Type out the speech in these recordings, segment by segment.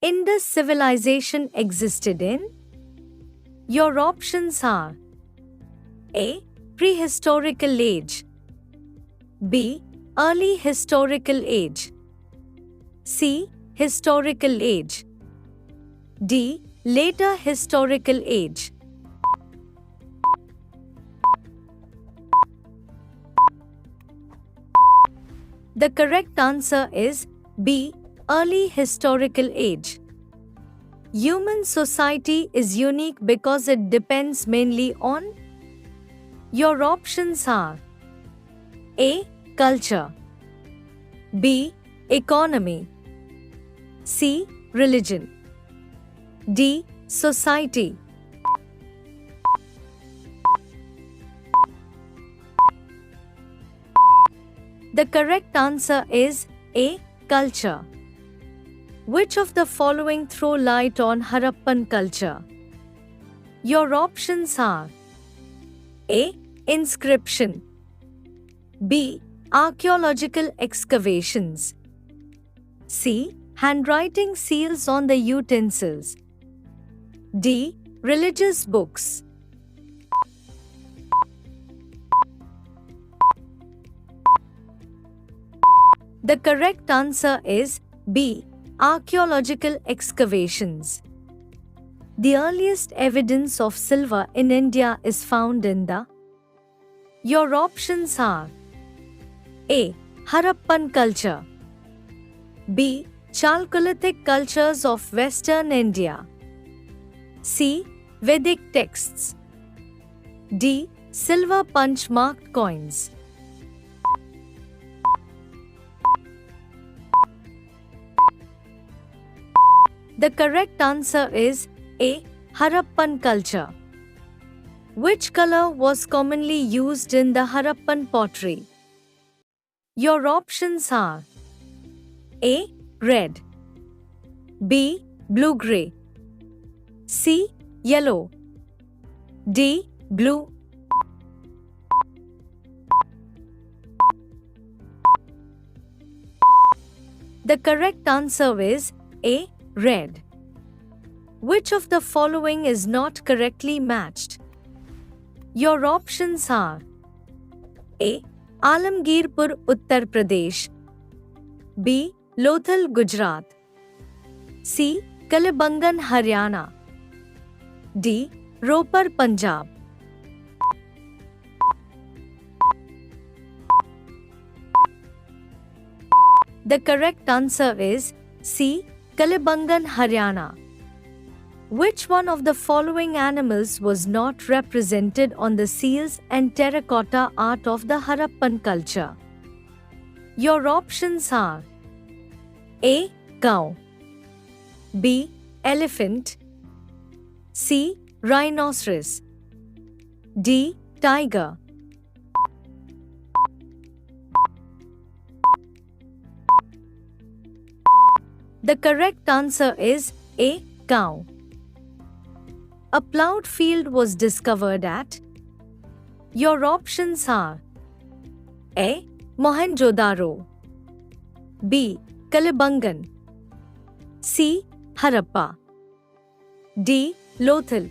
Indus civilization existed in? Your options are A. Prehistorical age, B. Early historical age, C. Historical age, D. Later historical age. The correct answer is B. Early historical age. Human society is unique because it depends mainly on? Your options are A. Culture, B. Economy, C. Religion, D. Society. The correct answer is A. Culture. Which of the following throw light on Harappan culture? Your options are A. Inscription, B. Archaeological excavations, C. Handwriting seals on the utensils, D. Religious books. The correct answer is B. Archaeological excavations. The earliest evidence of silver in India is found in the? Your options are A. Harappan culture, B. Chalcolithic cultures of Western India, C. Vedic texts, D. Silver punch-marked coins. The correct answer is A. Harappan culture. Which color was commonly used in the Harappan pottery? Your options are A. Red, B. Blue-gray, C. Yellow, D. Blue. The correct answer is A. Red. Which of the following is not correctly matched? Your options are A. Alamgirpur, Uttar Pradesh, B. Lothal, Gujarat, C. Kalibangan, Haryana, D. Ropar, Punjab. The correct answer is C. Kalibangan, Haryana. Which one of the following animals was not represented on the seals and terracotta art of the Harappan culture? Your options are A. Cow, B. Elephant, C. Rhinoceros, D. Tiger. The correct answer is A. Cow. A plowed field was discovered at? Your options are A. Mohenjo-daro, B. Kalibangan, C. Harappa, D. Lothal.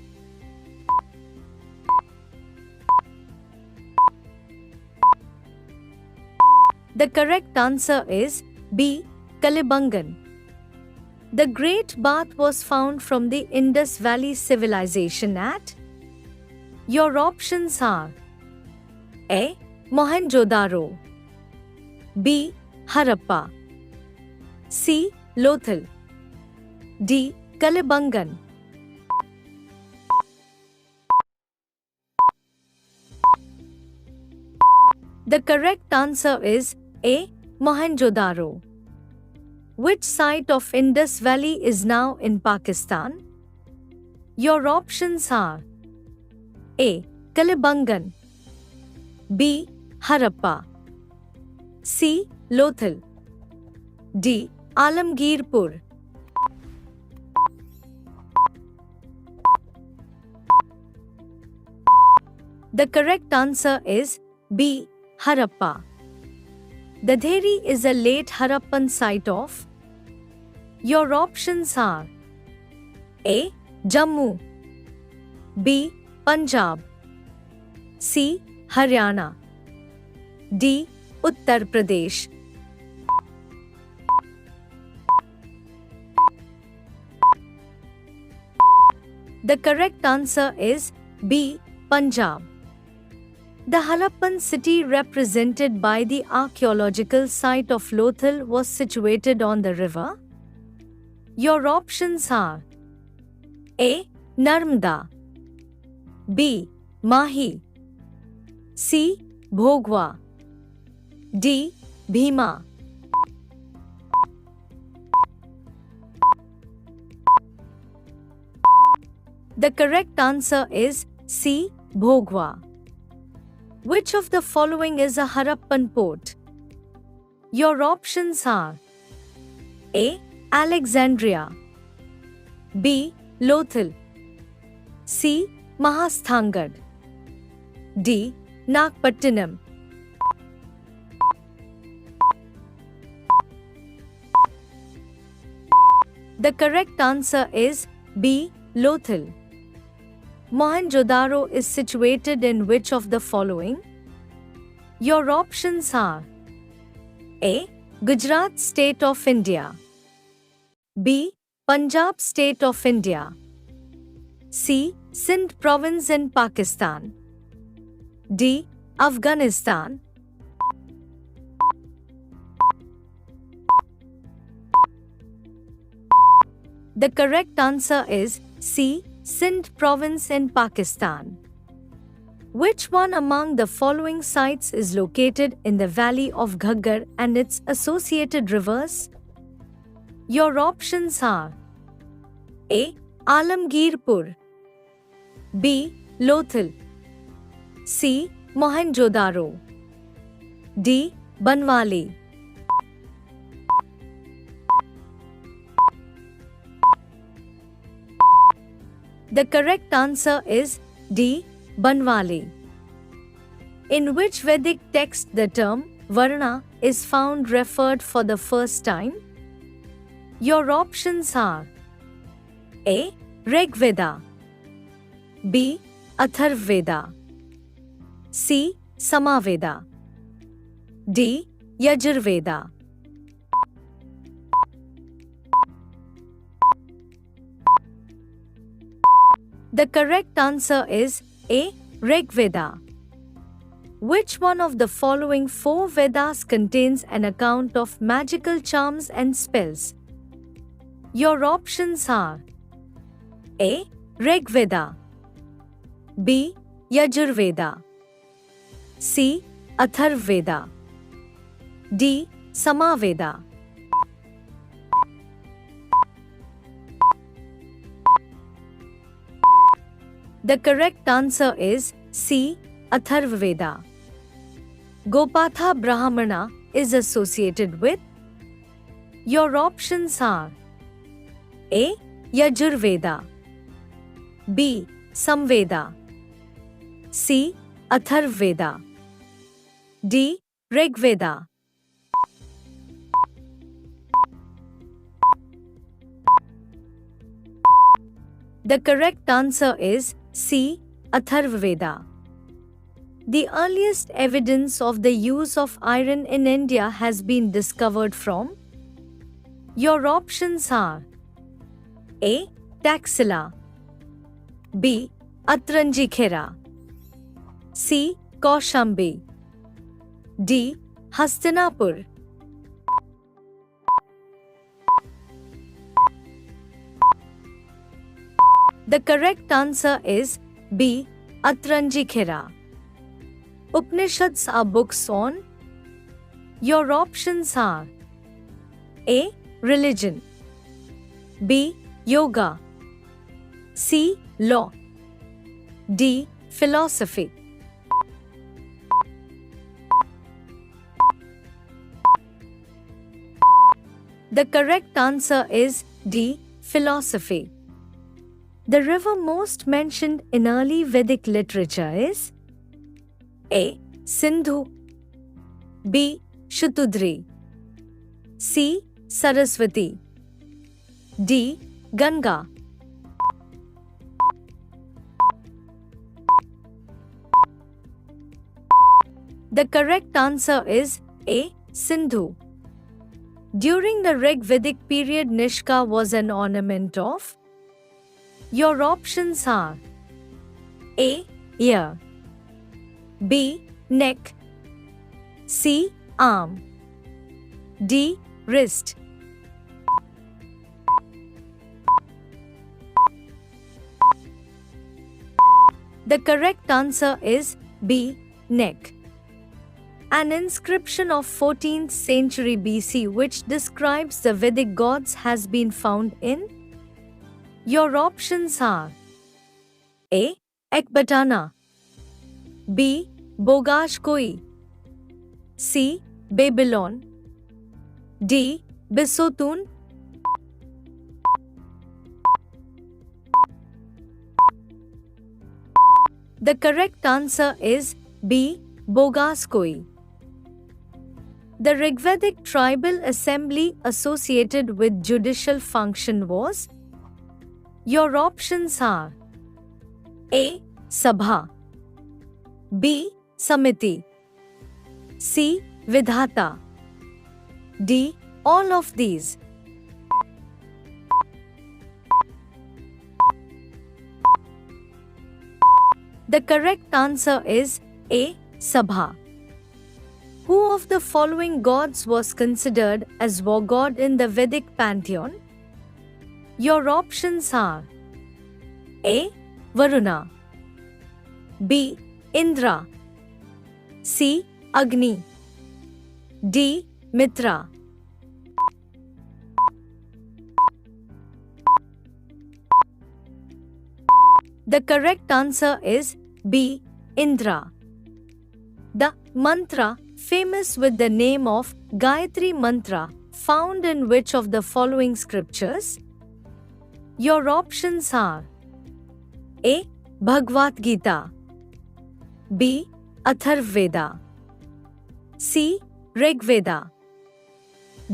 The correct answer is B. Kalibangan. The Great Bath was found from the Indus Valley civilization at? Your options are A. Mohenjo-daro, B. Harappa, C. Lothal, D. Kalibangan. The correct answer is A. Mohenjo-daro. Which site of Indus Valley is now in Pakistan? Your options are A. Kalibangan, B. Harappa, C. Lothal, D. Alamgirpur. The correct answer is B. Harappa. Dadheri is a late Harappan site of? Your options are A. Jammu, B. Punjab, C. Haryana, D. Uttar Pradesh. The correct answer is B. Punjab. The Harappan city represented by the archaeological site of Lothal was situated on the river. Your options are A. Narmada, B. Mahi, C. Bhogwa, D. Bhima. The correct answer is C. Bhogwa. Which of the following is a Harappan port? Your options are A. Alexandria, B. Lothal, C. Mahastangad, D. Nagpattinam. The correct answer is B. Lothal. Mohenjo-daro is situated in which of the following? Your options are A. Gujarat State of India, B. Punjab State of India, C. Sindh Province in Pakistan, D. Afghanistan. The correct answer is C. Sindh Province in Pakistan. Which one among the following sites is located in the valley of Ghaggar and its associated rivers? Your options are A. Alamgirpur, B. Lothal, C. Mohenjo-daro, D. Banwali. The correct answer is D. Banwali. In which Vedic text the term Varna is found referred for the first time? Your options are A. Rigveda, B. Atharvaveda, C. Samaveda, D. Yajurveda. The correct answer is A. Rigveda. Which one of the following four Vedas contains an account of magical charms and spells? Your options are A. Rigveda, B. Yajurveda, C. Atharvaveda, D. Samaveda. The correct answer is C. Atharvaveda. Gopatha Brahmana is associated with? Your options are A. Yajurveda, B. Samveda, C. Atharvaveda, D. Rigveda. The correct answer is C. Atharvaveda. The earliest evidence of the use of iron in India has been discovered from? Your options are A. Taxila, B. Atranjikhera, C. Kaushambi, D. Hastinapur. The correct answer is B. Atranjikhera. Upanishads are books on? Your options are A. Religion, B. Yoga, C. Law, D. Philosophy. The correct answer is D. Philosophy. The river most mentioned in early Vedic literature is A. Sindhu, B. Shatudri, C. Saraswati, D. Ganga. The correct answer is A. Sindhu. During the Rig Vedic period, Nishka was an ornament of. Your options are A. Ear, B. Neck, C. Arm, D. Wrist. The correct answer is B. Neck. An inscription of 14th century BC which describes the Vedic gods has been found in. Your options are A. Ekbatana, B. Bogashkoi, C. Babylon, D. Bisotun. The correct answer is B. Bogaskoi. The Rigvedic tribal assembly associated with judicial function was. Your options are A. Sabha, B. Samiti, C. Vidhata, D. All of these. The correct answer is A. Sabha. Who of the following gods was considered as war god in the Vedic pantheon? Your options are A. Varuna, B. Indra, C. Agni, D. Mitra. The correct answer is B. Indra. The mantra, famous with the name of Gayatri Mantra, found in which of the following scriptures? Your options are A. Bhagavad Gita, B. Atharvaveda, C. Rigveda,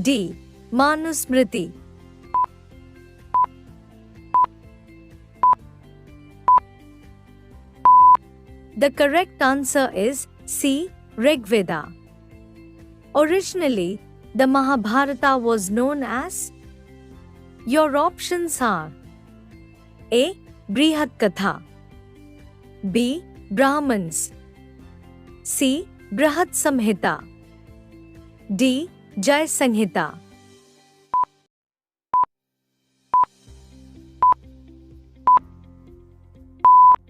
D. Manusmriti. The correct answer is C. Rigveda. Originally, the Mahabharata was known as. Your options are A. Brihat Katha, B. Brahmans, C. Brihat Samhita, D. Jai Sanghita.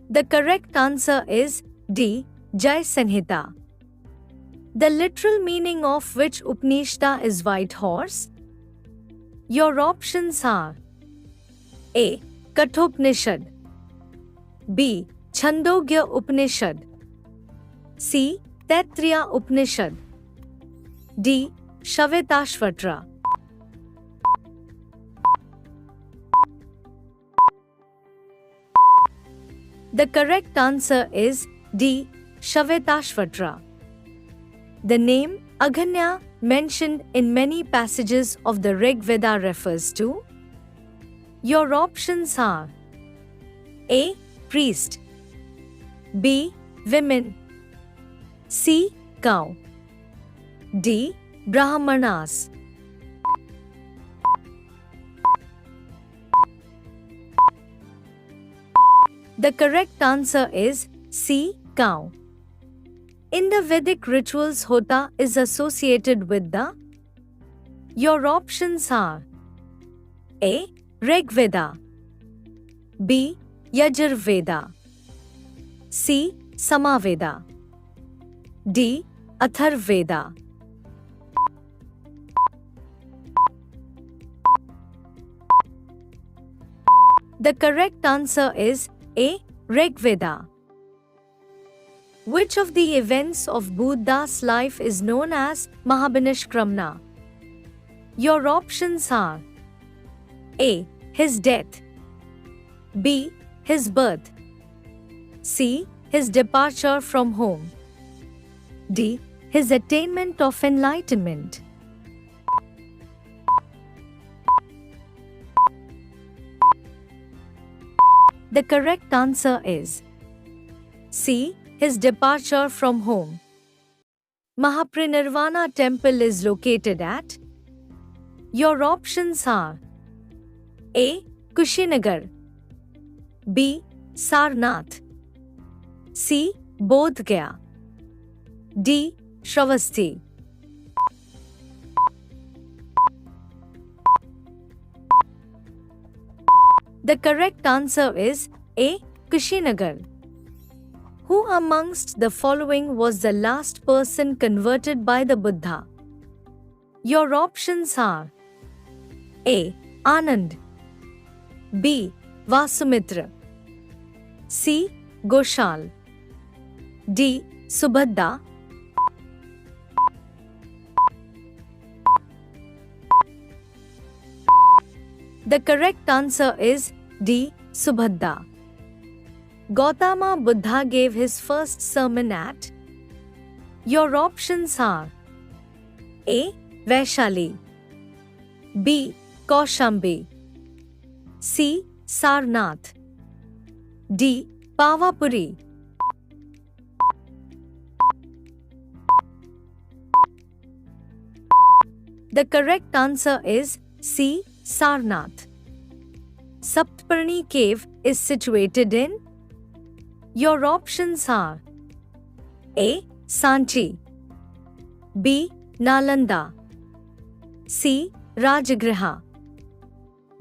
The correct answer is D. Jai Sanhita. The literal meaning of which Upanishad is white horse? Your options are A. Kathopanishad, B. Chandogya Upanishad, C. Taittiriya Upanishad, D. Shavetashvatra. The correct answer is D. Shavetashvatra. The name Aganya, mentioned in many passages of the Rig Veda, refers to. Your options are A. Priest, B. Women, C. Cow, D. Brahmanas. The correct answer is C. Cow. In the Vedic rituals, Hota is associated with the. Your options are A. Rigveda, B. Yajurveda, C. Samaveda, D. Atharvaveda. The correct answer is A. Rigveda. Which of the events of Buddha's life is known as Mahabhinishkramna? Your options are A. His death, B. His birth, C. His departure from home, D. His attainment of enlightenment. The correct answer is C. His departure from home. Mahaparinirvana temple is located at. Your options are A. Kushinagar, B. Sarnath, C. Bodh Gaya, D. Shravasti. The correct answer is A. Kushinagar. Who amongst the following was the last person converted by the Buddha? Your options are A. Anand, B. Vasumitra, C. Goshal, D. Subhadda. The correct answer is D. Subhadda. Gautama Buddha gave his first sermon at. Your options are A. Vaishali, B. Kaushambi, C. Sarnath, D. Pavapuri. The correct answer is C. Sarnath. Saptparni cave is situated in. Your options are A. Sanchi, B. Nalanda, C. Rajagriha,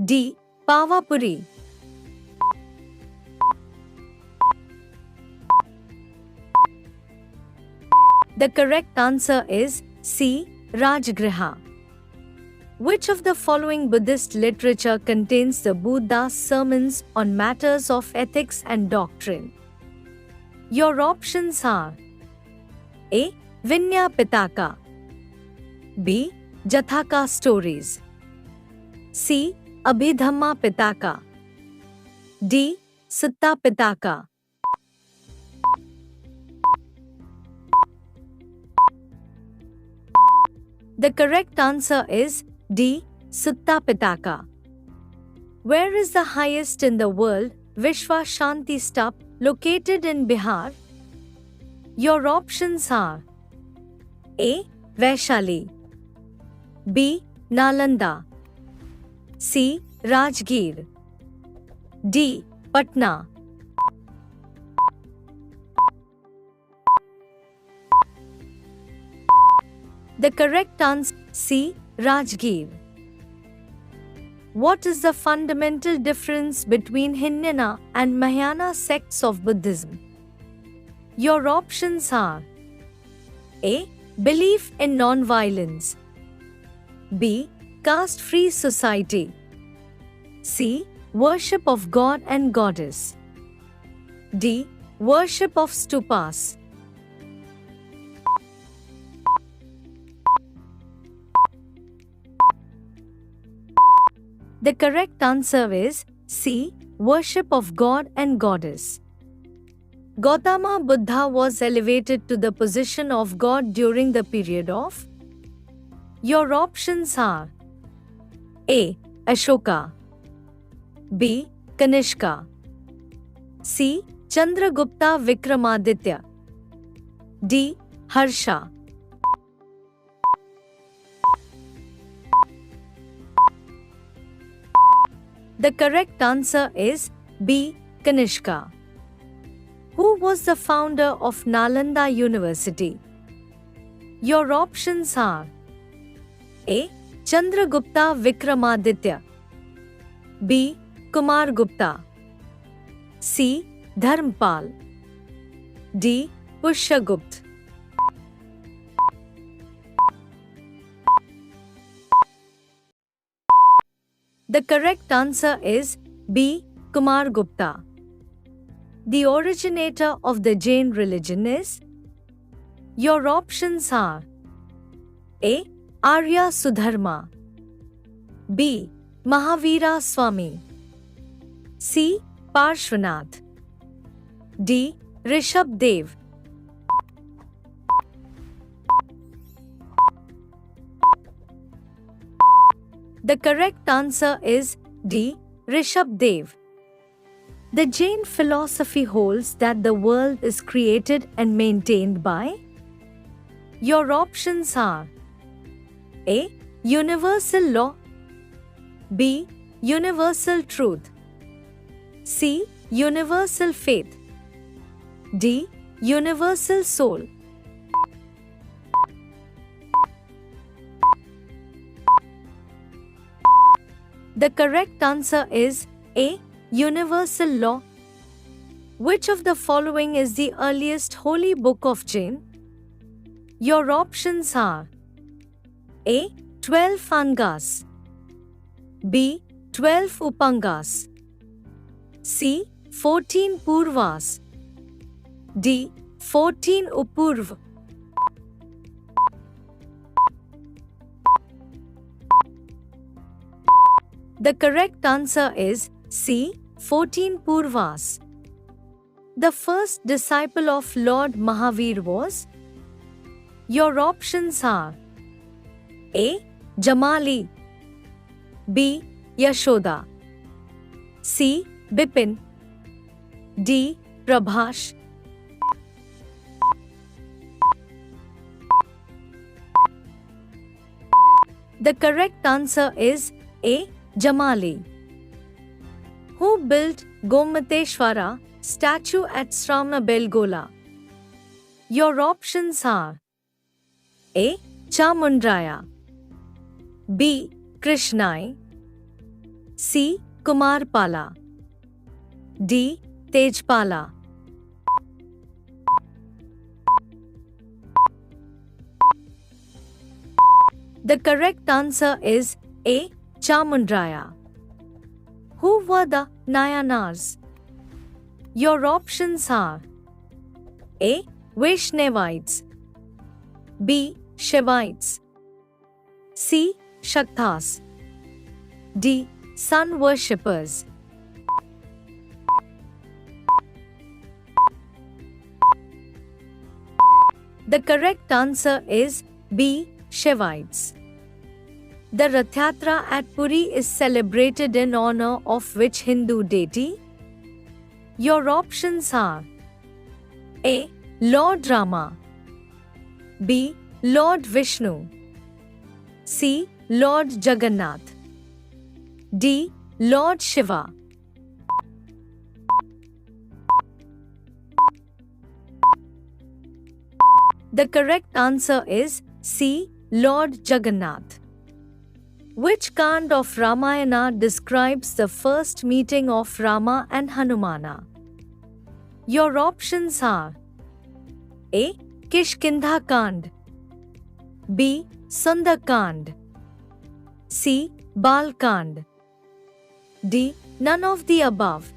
D. Pavapuri. The correct answer is C. Rajagriha. Which of the following Buddhist literature contains the Buddha's sermons on matters of ethics and doctrine? Your options are A. Vinaya Pitaka, B. Jathaka stories, C. Abhidhamma Pitaka, D. Sutta Pitaka. The correct answer is D. Sutta Pitaka. Where is the highest in the world Vishwa Shanti Stup located in Bihar? Your options are A. Vaishali, B. Nalanda, C. Rajgir, D. Patna. The correct answer C. Rajgir. What is the fundamental difference between Hinayana and Mahayana sects of Buddhism? Your options are A. Belief in non-violence, B. Caste-free society, C. Worship of God and Goddess, D. Worship of stupas. The correct answer is C. Worship of God and Goddess. Gautama Buddha was elevated to the position of God during the period of. Your options are A. Ashoka, B. Kanishka, C. Chandragupta Vikramaditya, D. Harsha. The correct answer is B. Kanishka. Who was the founder of Nalanda University? Your options are A. Chandragupta Vikramaditya, B. Kumargupta, C. Dharmpal, D. Pushyagupta. The correct answer is B. Kumargupta. The originator of the Jain religion is. Your options are A. Arya Sudharma, B. Mahavira Swami, C. Parshvanath, D. Rishabh Dev. The correct answer is D. Rishabh Dev. The Jain philosophy holds that the world is created and maintained by. Your options are A. Universal law, B. Universal truth, C. Universal faith, D. Universal soul. The correct answer is A. Universal law. Which of the following is the earliest holy book of Jain? Your options are A. 12 Angas, B. 12 Upangas, C. 14 Purvas, D. 14 Upurv. The correct answer is C. 14 Purvas. The first disciple of Lord Mahavir was. Your options are A. Jamali, B. Yashoda, C. Bipin, D. Prabhash. The correct answer is A. Jamali. Who built Gomateshwara statue at Sravana-Belgola? Your options are A. Chamundraya, B. Krishnai, C. Kumarpala, D. Tejpala. The correct answer is A. Chamundraya. Who were the Nayanars? Your options are A. Vaishnavites, B. Shivites, C. Shaktas, D. Sun worshippers. The correct answer is B. Shivites. The Rath Yatra at Puri is celebrated in honor of which Hindu deity? Your options are A. Lord Rama, B. Lord Vishnu, C. Lord Jagannath, D. Lord Shiva. The correct answer is C. Lord Jagannath. Which Kand of Ramayana describes the first meeting of Rama and Hanumana? Your options are A. Kishkindha Kand, B. Sundar Kand, C. Bal Kand, D. None of the above.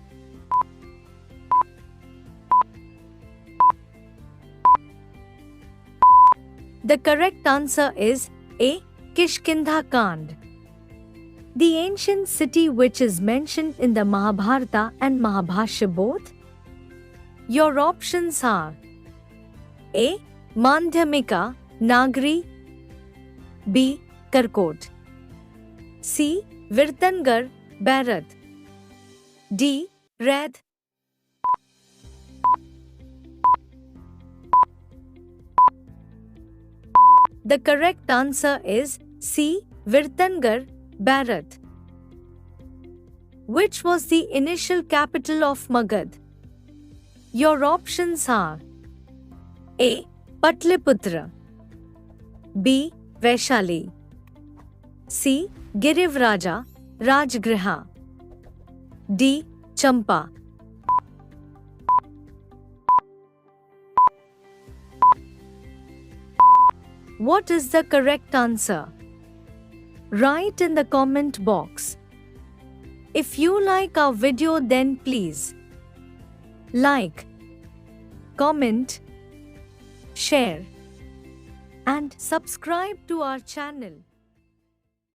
The correct answer is A. Kishkindha Kand. The ancient city which is mentioned in the Mahabharata and Mahabhashya both? Your options are A. Mandhyamika Nagri, B. Karkot, C. Virtangar Bharat, D. Rath. The correct answer is C. Virtangar Bharat. Which was the initial capital of Magad? Your options are A. Patliputra, B. Vaishali, C. Girivraja Rajgriha, D. Champa. What is the correct answer? Write in the comment box. If you like our video, then please like, comment, share and subscribe to our channel.